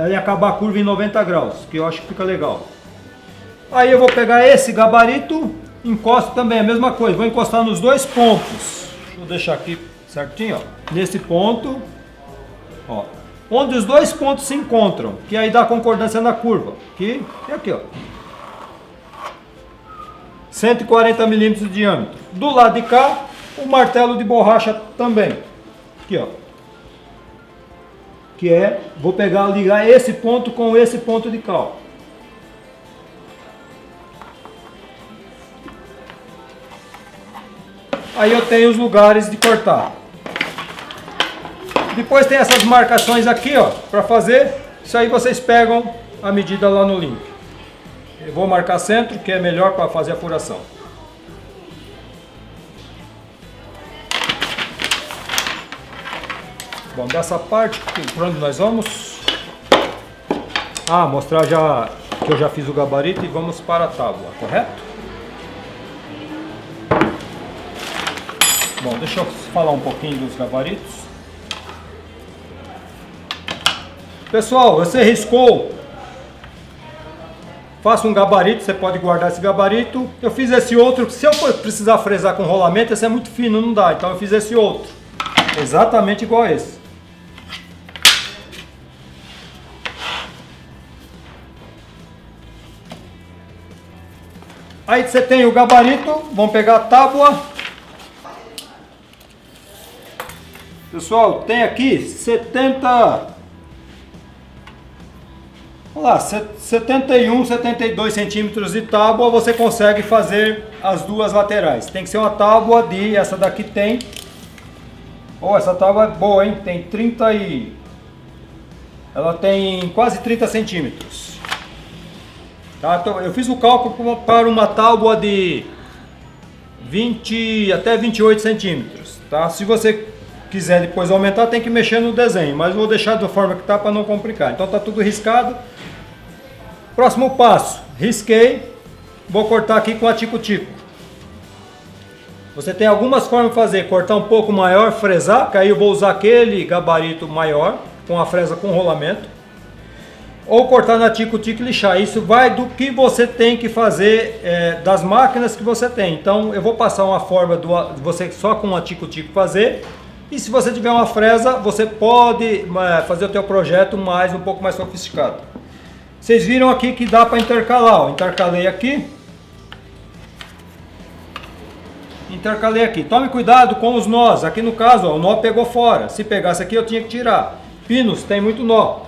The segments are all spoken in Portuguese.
ela ia acabar a curva em 90 graus, que eu acho que fica legal. Aí eu vou pegar esse gabarito, encosto também, a mesma coisa, vou encostar nos dois pontos. Deixa eu deixar aqui certinho, ó. Nesse ponto, ó, onde os dois pontos se encontram, que aí dá concordância na curva, que é aqui, ó. 140 milímetros de diâmetro. Do lado de cá, o martelo de borracha também. Aqui, ó. Que é, vou pegar, ligar esse ponto com esse ponto de cá, ó. Aí eu tenho os lugares de cortar. Depois tem essas marcações aqui, ó, para fazer. Isso aí vocês pegam a medida lá no link. Eu vou marcar centro, que é melhor para fazer a furação. Bom, dessa parte, por onde nós vamos? Mostrar já que eu já fiz o gabarito e vamos para a tábua, correto? Bom, deixa eu falar um pouquinho dos gabaritos. Pessoal, você riscou, faça um gabarito, você pode guardar esse gabarito. Eu fiz esse outro, se eu precisar fresar com rolamento, esse é muito fino, não dá. Então eu fiz esse outro, exatamente igual a esse. Aí você tem o gabarito, vamos pegar a tábua. Pessoal, tem aqui 71, 72 centímetros de tábua, você consegue fazer as duas laterais. Tem que ser uma tábua de, essa daqui tem, essa tábua é boa, hein? Tem 30 e... ela tem quase 30 centímetros. Tá? Então, eu fiz o cálculo para uma tábua de 20 até 28 centímetros. Tá? Se você quiser depois aumentar, tem que mexer no desenho, mas vou deixar da forma que está para não complicar. Então tá tudo riscado. Próximo passo, risquei, vou cortar aqui com a tico-tico. Você tem algumas formas de fazer, cortar um pouco maior, fresar, que aí eu vou usar aquele gabarito maior, com a fresa com rolamento. Ou cortar na tico-tico e lixar. Isso vai do que você tem que fazer, das máquinas que você tem. Então eu vou passar uma forma de você só com a tico-tico fazer. E se você tiver uma fresa, você pode fazer o teu projeto um pouco mais sofisticado. Vocês viram aqui que dá para intercalar, ó. Intercalei aqui. Intercalei aqui. Tome cuidado com os nós. Aqui no caso, ó, o nó pegou fora. Se pegasse aqui, eu tinha que tirar. Pinos tem muito nó.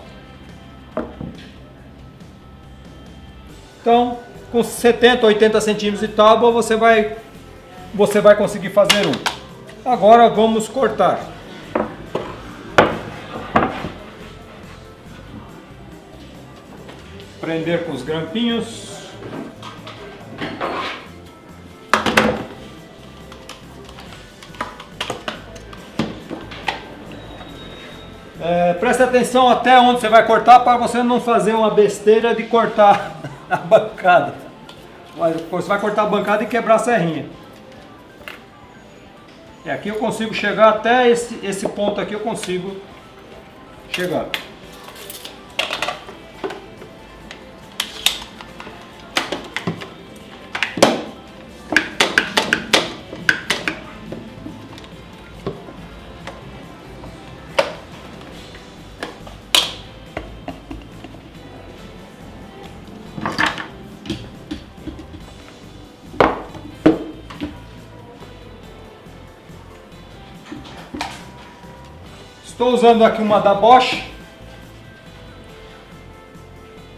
Então, com 70, 80 centímetros de tábua, você vai conseguir fazer um. Agora vamos cortar. Prender com os grampinhos. Preste atenção até onde você vai cortar para você não fazer uma besteira de cortar a bancada. Você vai cortar a bancada e quebrar a serrinha. E aqui eu consigo chegar até esse ponto aqui, eu consigo chegar. Estou usando aqui uma da Bosch.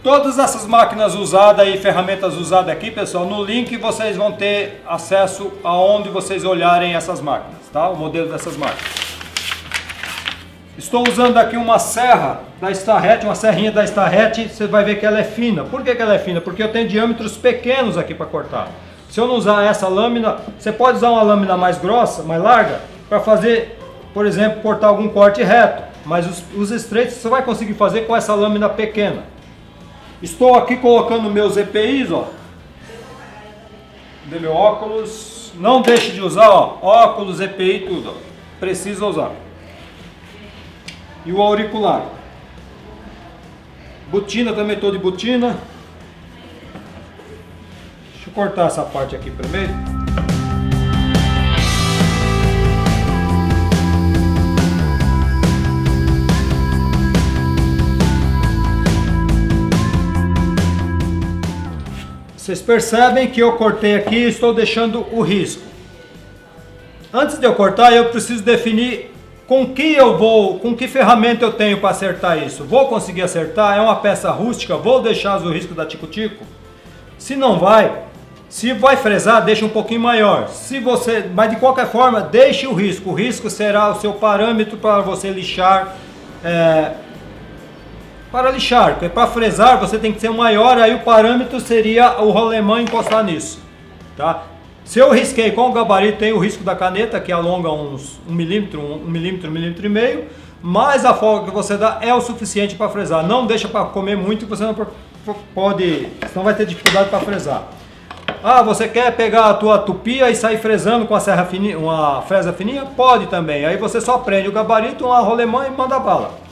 Todas essas máquinas usadas e ferramentas usadas aqui, pessoal, no link vocês vão ter acesso aonde vocês olharem essas máquinas, tá? O modelo dessas máquinas. Estou usando aqui uma serra da Starrett, uma serrinha da Starrett, você vai ver que ela é fina. Por que ela é fina? Porque eu tenho diâmetros pequenos aqui para cortar. Se eu não usar essa lâmina, você pode usar uma lâmina mais grossa, mais larga, para fazer, por exemplo, cortar algum corte reto. Mas os estreitos você vai conseguir fazer com essa lâmina pequena. Estou aqui colocando meus EPIs, ó. De meu óculos. Não deixe de usar, ó, óculos, EPI, tudo, ó. Precisa usar. E o auricular. Botina também estou de botina. Deixa eu cortar essa parte aqui primeiro. Vocês percebem que eu cortei aqui e estou deixando o risco. Antes de eu cortar, eu preciso definir com que ferramenta eu tenho para acertar isso. Vou conseguir acertar? É uma peça rústica? Vou deixar o risco da tico-tico? Se não vai, se vai fresar, deixa um pouquinho maior. Mas de qualquer forma, deixe o risco. O risco será o seu parâmetro para você lixar. Para lixar, porque para fresar você tem que ser maior, aí o parâmetro seria o rolemã encostar nisso, tá? Se eu risquei com o gabarito, tem o risco da caneta, que alonga uns 1 milímetro, 1 milímetro, 1,5 milímetros, mas a folga que você dá é o suficiente para fresar. Não deixa para comer muito, você não pode, senão vai ter dificuldade para fresar. Ah, você quer pegar a tua tupia e sair fresando com a serra fininha, uma fresa fininha? Pode também, aí você só prende o gabarito, uma rolemã e manda bala.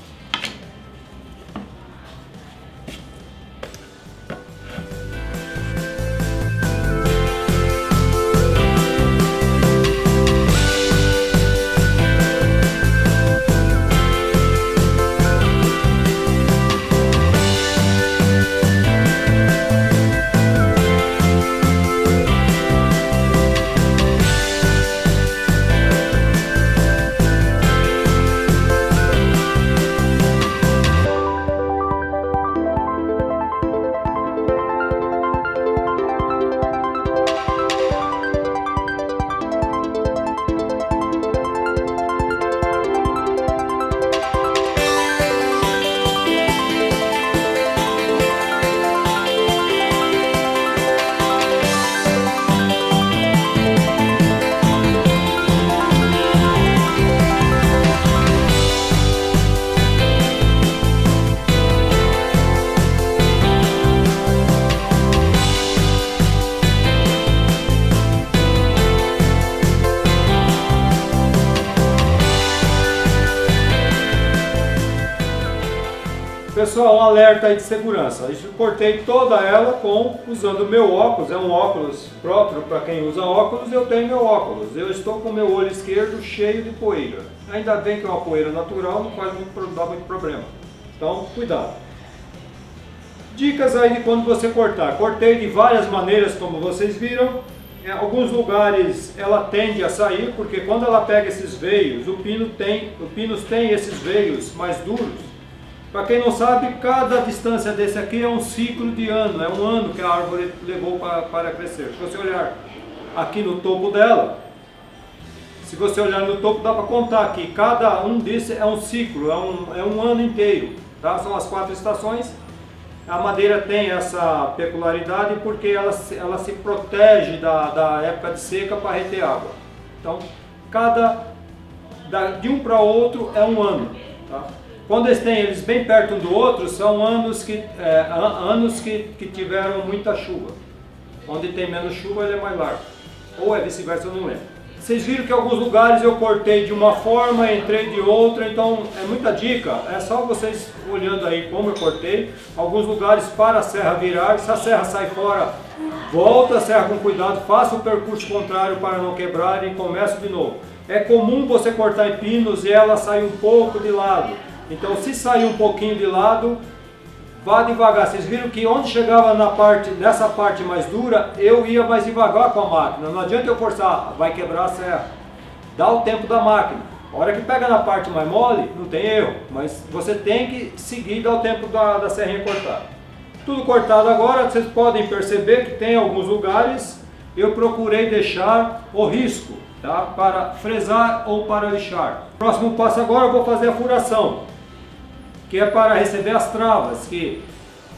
Pessoal, um alerta aí de segurança. Eu cortei toda ela usando o meu óculos, é um óculos próprio para quem usa óculos, eu tenho meu óculos. Eu estou com o meu olho esquerdo cheio de poeira. Ainda bem que é uma poeira natural, não dá muito problema. Então, cuidado. Dicas aí de quando você cortar. Cortei de várias maneiras, como vocês viram. Em alguns lugares ela tende a sair, porque quando ela pega esses veios, os pinos têm esses veios mais duros. Para quem não sabe, cada distância desse aqui é um ciclo de ano, é um ano que a árvore levou para crescer. Se você olhar aqui no topo dela, se você olhar no topo dá para contar que cada um desses é um ciclo, é um ano inteiro, tá? São as 4 estações. A madeira tem essa peculiaridade porque ela se protege da época de seca para reter água. Então, de um para outro é um ano, tá? Quando eles bem perto um do outro, são anos que tiveram muita chuva. Onde tem menos chuva, ele é mais largo. Ou é vice-versa, eu não lembro. Vocês viram que em alguns lugares eu cortei de uma forma, entrei de outra, então é muita dica. É só vocês olhando aí como eu cortei. Alguns lugares para a serra virar, se a serra sai fora, volta a serra com cuidado, faça o percurso contrário para não quebrar e começa de novo. É comum você cortar em pinos e ela sair um pouco de lado. Então, se sair um pouquinho de lado, vá devagar. Vocês viram que onde chegava nessa parte mais dura, eu ia mais devagar com a máquina. Não adianta eu forçar, vai quebrar a serra. Dá o tempo da máquina. A hora que pega na parte mais mole, não tem erro. Mas você tem que seguir e dar o tempo da serrinha cortar. Tudo cortado agora, vocês podem perceber que tem alguns lugares, eu procurei deixar o risco, tá? Para fresar ou para lixar. Próximo passo agora, eu vou fazer a furação, que é para receber as travas, que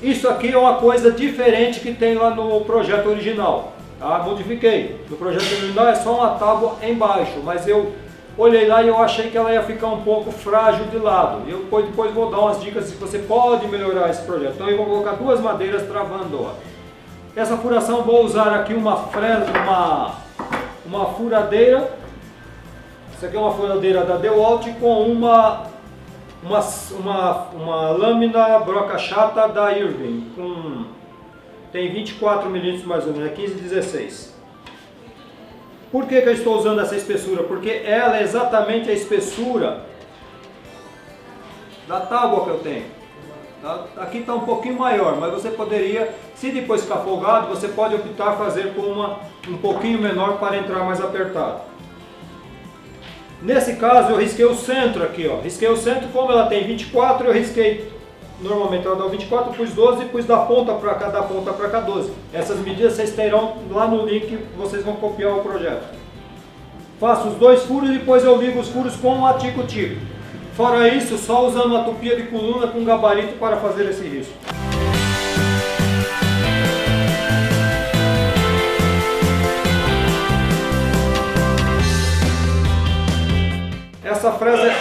isso aqui é uma coisa diferente que tem lá no projeto original, tá? Modifiquei. No projeto original é só uma tábua embaixo, mas eu olhei lá e eu achei que ela ia ficar um pouco frágil de lado. Eu depois vou dar umas dicas se você pode melhorar esse projeto. Então eu vou colocar 2 madeiras travando, ó. Essa furação vou usar aqui uma furadeira. Essa aqui é uma furadeira da DeWalt com uma uma lâmina broca chata da Irving, tem 24 milímetros mais ou menos, é 15/16. Por que eu estou usando essa espessura? Porque ela é exatamente a espessura da tábua que eu tenho. Aqui está um pouquinho maior, mas você poderia, se depois ficar folgado, você pode optar fazer com uma um pouquinho menor para entrar mais apertado. Nesse caso eu risquei o centro aqui, ó. Risquei o centro, como ela tem 24, eu risquei, normalmente ela dá 24, pus 12 e pus da ponta para cá, da ponta para cá 12. Essas medidas vocês terão lá no link, vocês vão copiar o projeto. Faço os 2 furos e depois eu ligo os furos com a tico-tico. Fora isso, só usando uma tupia de coluna com gabarito para fazer esse risco. Essa fresa,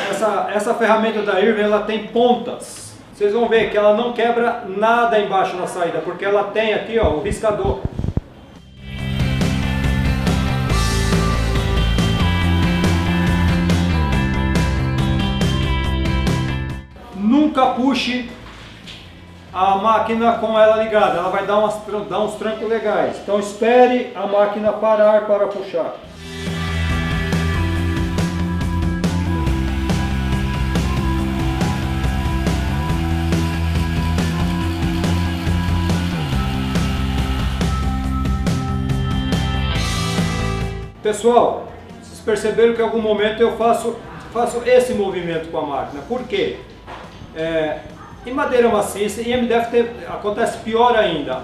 essa ferramenta da Irving, ela tem pontas. Vocês vão ver que ela não quebra nada embaixo na saída, porque ela tem aqui, ó, o riscador. Nunca puxe a máquina com ela ligada, ela vai dar uns trancos legais. Então espere a máquina parar para puxar. Pessoal, vocês perceberam que em algum momento eu faço esse movimento com a máquina. Por quê? Em madeira maciça, em MDF acontece pior ainda.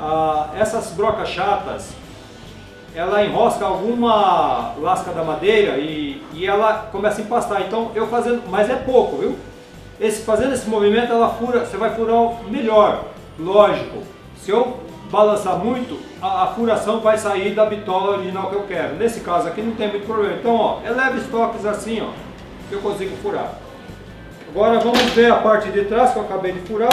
Essas brocas chatas, ela enrosca alguma lasca da madeira e ela começa a empastar. Então eu fazendo, mas é pouco, viu? Fazendo esse movimento, ela fura, você vai furar melhor, lógico. Se eu balançar muito, a furação vai sair da bitola original que eu quero. Nesse caso aqui não tem muito problema. Então, ó, eleve os toques assim, ó, que eu consigo furar. Agora vamos ver a parte de trás que eu acabei de furar,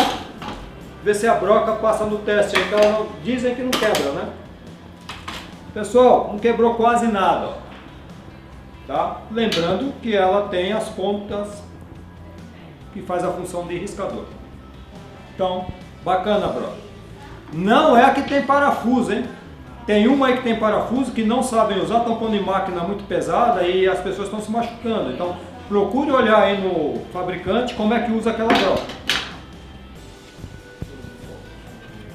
ver se a broca passa no teste. Então dizem que não quebra, né? Pessoal, não quebrou quase nada, ó. Tá? Lembrando que ela tem as pontas que faz a função de riscador. Então, bacana a broca. Não é a que tem parafuso, hein? Tem uma aí que tem parafuso que não sabem usar, estão pondo em máquina muito pesada e as pessoas estão se machucando. Então, procure olhar aí no fabricante como é que usa aquela broca.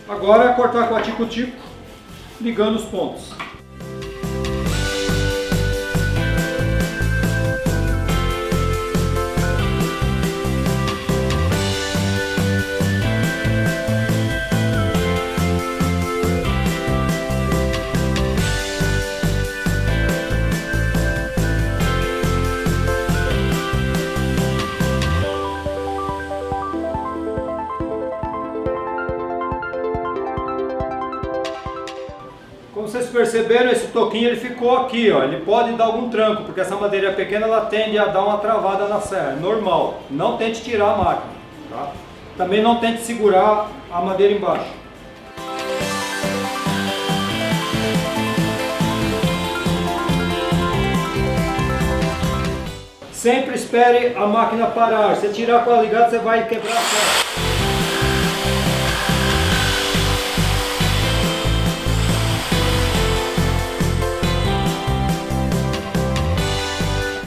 Agora é cortar com a tico-tico, ligando os pontos. Como vocês perceberam, esse toquinho ele ficou aqui, ó. Ele pode dar algum tranco, porque essa madeira pequena ela tende a dar uma travada na serra, é normal. Não tente tirar a máquina, tá? Também não tente segurar a madeira embaixo. Sempre espere a máquina parar. Se tirar com ela ligada, você vai quebrar a serra.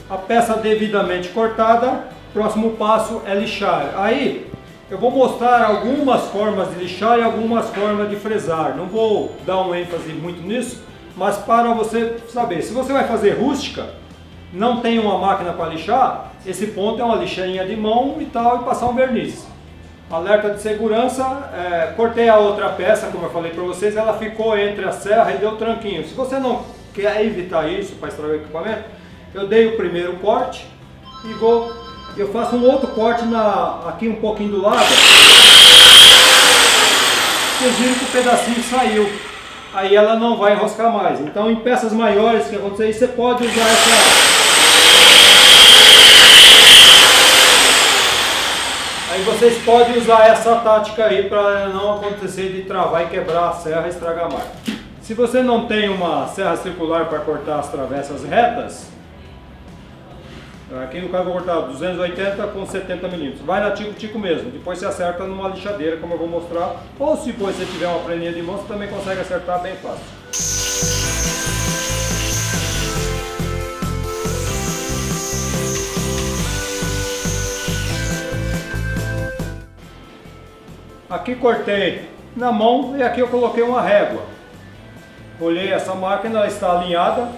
A peça devidamente cortada, próximo passo é lixar. Aí eu vou mostrar algumas formas de lixar e algumas formas de fresar. Não vou dar um ênfase muito nisso, mas para você saber. Se você vai fazer rústica, não tem uma máquina para lixar, esse ponto é uma lixeirinha de mão e tal, e passar um verniz. Alerta de segurança, cortei a outra peça, como eu falei para vocês, ela ficou entre a serra e deu tranquinho. Se você não quer evitar isso para estragar o equipamento, eu dei o primeiro corte e eu faço um outro corte aqui um pouquinho do lado. Vocês viram que o pedacinho saiu, aí ela não vai enroscar mais. Então em peças maiores que acontecer, você pode usar essa. Aí vocês podem usar essa tática aí para não acontecer de travar e quebrar a serra e estragar a máquina. Se você não tem uma serra circular para cortar as travessas retas, Aqui no caso eu vou cortar 280 com 70 milímetros. Vai na tico-tico mesmo, depois você acerta numa lixadeira, como eu vou mostrar. Ou se depois você tiver uma preninha de mão, você também consegue acertar bem fácil. Aqui cortei na mão e aqui eu coloquei uma régua. Olhei essa máquina, ela está alinhada.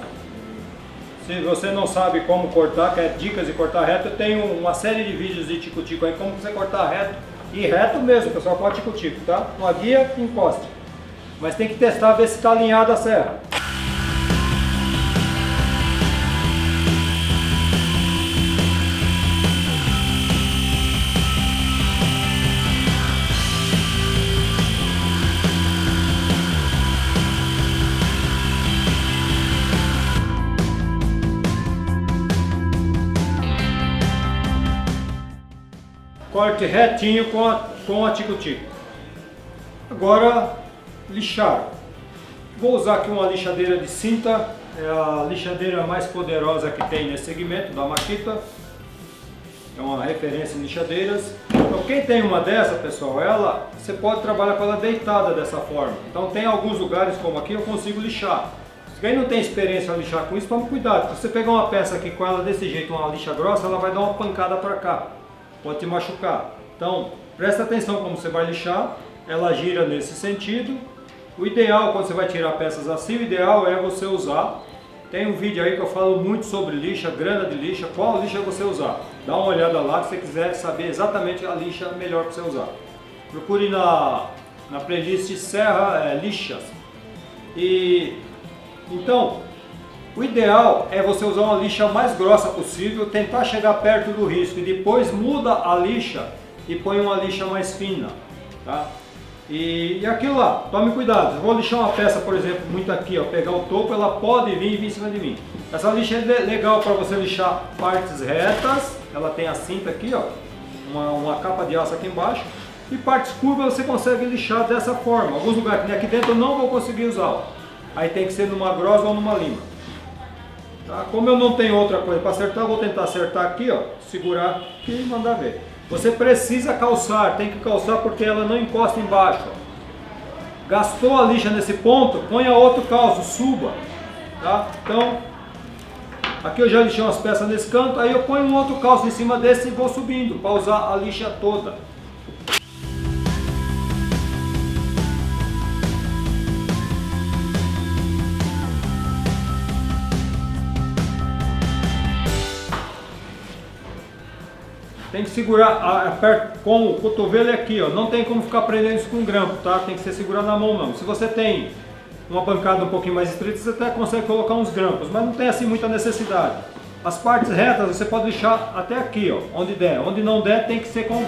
Se você não sabe como cortar, quer dicas de cortar reto, eu tenho uma série de vídeos de tico-tico aí, como você cortar reto. E reto mesmo, pessoal, com a tico-tico, tá? Uma guia, encoste. Mas tem que testar, ver se está alinhada a serra. Corte retinho com a tico-tico. Agora, lixar. Vou usar aqui uma lixadeira de cinta, é a lixadeira mais poderosa que tem nesse segmento, da Makita. É uma referência em lixadeiras. Então quem tem uma dessa, pessoal, você pode trabalhar com ela deitada dessa forma. Então tem alguns lugares como aqui eu consigo lixar. Quem não tem experiência a lixar com isso, tome cuidado. Se você pegar uma peça aqui com ela desse jeito, uma lixa grossa, ela vai dar uma pancada para cá. Pode te machucar. Então, presta atenção como você vai lixar. Ela gira nesse sentido. O ideal, quando você vai tirar peças assim, o ideal é você usar. Tem um vídeo aí que eu falo muito sobre lixa, grana de lixa, qual lixa você usar. Dá uma olhada lá se você quiser saber exatamente a lixa melhor para você usar. Procure na playlist Serra Lixas. Então, o ideal é você usar uma lixa mais grossa possível, tentar chegar perto do risco e depois muda a lixa e põe uma lixa mais fina, tá? E aquilo lá, tome cuidado. Eu vou lixar uma peça, por exemplo, muito aqui, ó, pegar o topo, ela pode vir em cima de mim. Essa lixa é legal para você lixar partes retas, ela tem a cinta aqui, ó, uma capa de aço aqui embaixo, e partes curvas você consegue lixar dessa forma. Alguns lugares aqui dentro eu não vou conseguir usar, ó. Aí tem que ser numa grossa ou numa lima. Tá? Como eu não tenho outra coisa para acertar, eu vou tentar acertar aqui, ó, segurar aqui e mandar ver. Você precisa calçar, tem que calçar porque ela não encosta embaixo. Ó. Gastou a lixa nesse ponto, ponha outro calço, suba. Tá? Então, aqui eu já lixei umas peças nesse canto, aí eu ponho um outro calço em cima desse e vou subindo para usar a lixa toda. Tem que segurar com o cotovelo aqui, ó. Não tem como ficar prendendo isso com grampo, tá? Tem que ser segurar na mão não. Se você tem uma bancada um pouquinho mais estreita, você até consegue colocar uns grampos, mas não tem assim muita necessidade. As partes retas você pode deixar até aqui, ó, onde der. Onde não der tem que ser com...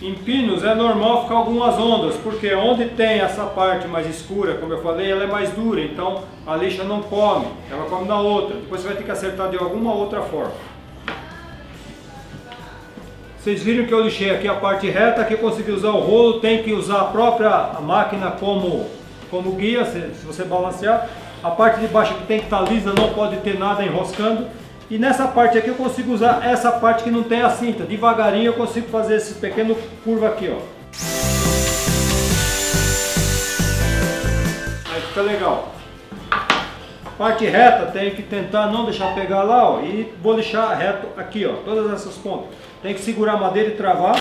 Em pinos é normal ficar algumas ondas, porque onde tem essa parte mais escura, como eu falei, ela é mais dura, então a lixa não come, ela come na outra. Depois você vai ter que acertar de alguma outra forma. Vocês viram que eu lixei aqui a parte reta, aqui eu consegui usar o rolo, tem que usar a própria máquina como guia, se você balancear. A parte de baixo aqui tem que estar lisa, não pode ter nada enroscando. E nessa parte aqui eu consigo usar essa parte que não tem a cinta. Devagarinho eu consigo fazer esse pequeno curva aqui, ó. Aí fica legal. A parte reta tem que tentar não deixar pegar lá, ó. E vou lixar reto aqui, ó. Todas essas pontas. Tem que segurar a madeira e travar.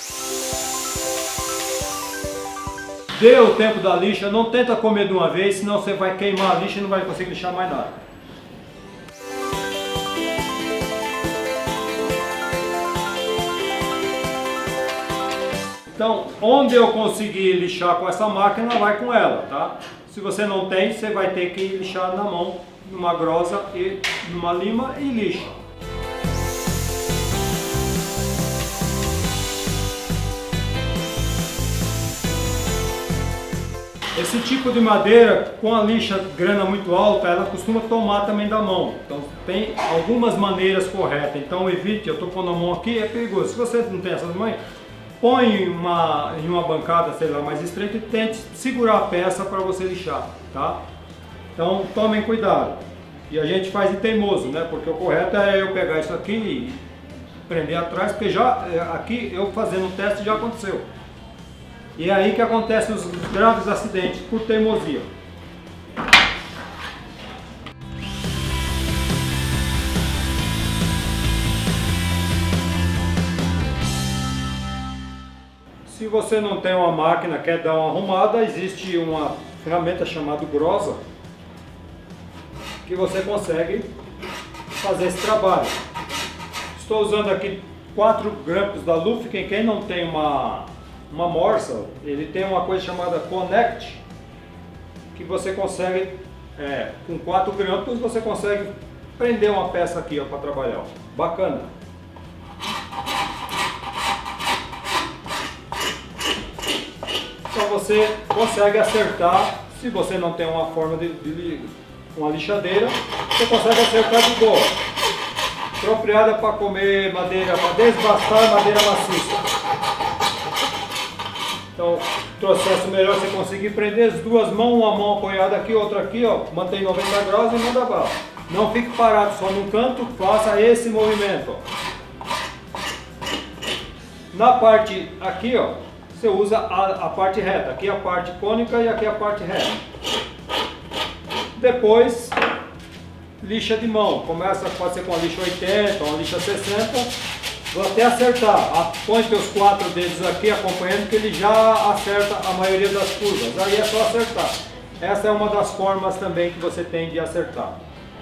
Dê o tempo da lixa, não tenta comer de uma vez, senão você vai queimar a lixa e não vai conseguir lixar mais nada. Então, onde eu conseguir lixar com essa máquina, vai com ela, tá? Se você não tem, você vai ter que lixar na mão, numa grossa e numa lima e lixa. Esse tipo de madeira, com a lixa grana muito alta, ela costuma tomar também da mão. Então tem algumas maneiras corretas. Então evite, eu estou pondo a mão aqui, é perigoso. Se você não tem essas manhas, põe em uma bancada, sei lá, mais estreita e tente segurar a peça para você lixar, tá? Então tomem cuidado. E a gente faz de teimoso, né? Porque o correto é eu pegar isso aqui e prender atrás, porque já aqui eu fazendo o teste já aconteceu. E é aí que acontecem os graves acidentes por teimosia. Se você não tem uma máquina, quer dar uma arrumada, existe uma ferramenta chamada Grosa, que você consegue fazer esse trabalho. Estou usando aqui 4 grampos da Lufkin. Quem não tem uma morsa, ele tem uma coisa chamada Connect, que você consegue, com 4 grampos, você consegue prender uma peça aqui para trabalhar. Ó. Bacana! Então você consegue acertar, se você não tem uma forma de uma lixadeira, você consegue acertar de boa. Apropriada para comer madeira, para desbastar madeira maciça. Então, o processo melhor você conseguir prender as duas mãos, uma mão apoiada aqui, outra aqui, ó, mantém 90 graus e manda bala. Não fique parado só num canto, faça esse movimento. Ó. Na parte aqui, ó, você usa a parte reta. Aqui a parte cônica e aqui a parte reta. Depois, lixa de mão. Começa, pode ser com a lixa 80, uma lixa 60. Vou até acertar. Põe teus 4 dedos aqui acompanhando que ele já acerta a maioria das curvas. Aí é só acertar. Essa é uma das formas também que você tem de acertar.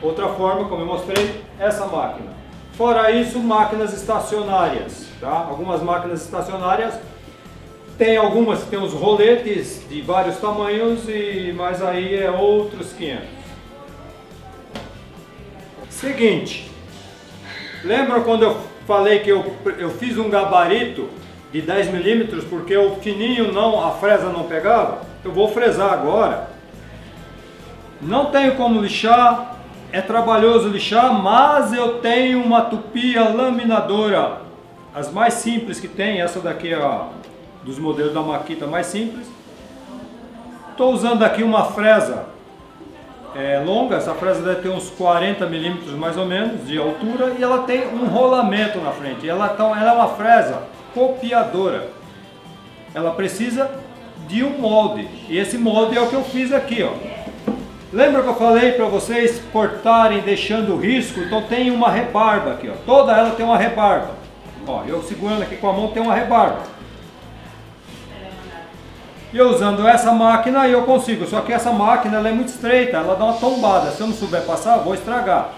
Outra forma, como eu mostrei, essa máquina. Fora isso, máquinas estacionárias. Tá? Algumas máquinas estacionárias tem algumas que tem os roletes de vários tamanhos, mas aí é outros 500. Seguinte, lembra quando eu falei que eu fiz um gabarito de 10 milímetros porque o fininho a fresa não pegava? Eu vou fresar agora. Não tenho como lixar, é trabalhoso lixar, mas eu tenho uma tupia laminadora, as mais simples que tem, essa daqui é dos modelos da Makita mais simples. Estou usando aqui uma fresa longa, essa fresa deve ter uns 40 milímetros mais ou menos de altura e ela tem um rolamento na frente. Ela é uma fresa copiadora. Ela precisa de um molde e esse molde é o que eu fiz aqui, ó. Lembra que eu falei para vocês cortarem deixando risco? Então tem uma rebarba aqui, ó. Toda ela tem uma rebarba. Ó, eu segurando aqui com a mão tem uma rebarba. E eu usando essa máquina eu consigo, só que essa máquina ela é muito estreita, ela dá uma tombada, se eu não souber passar, eu vou estragar.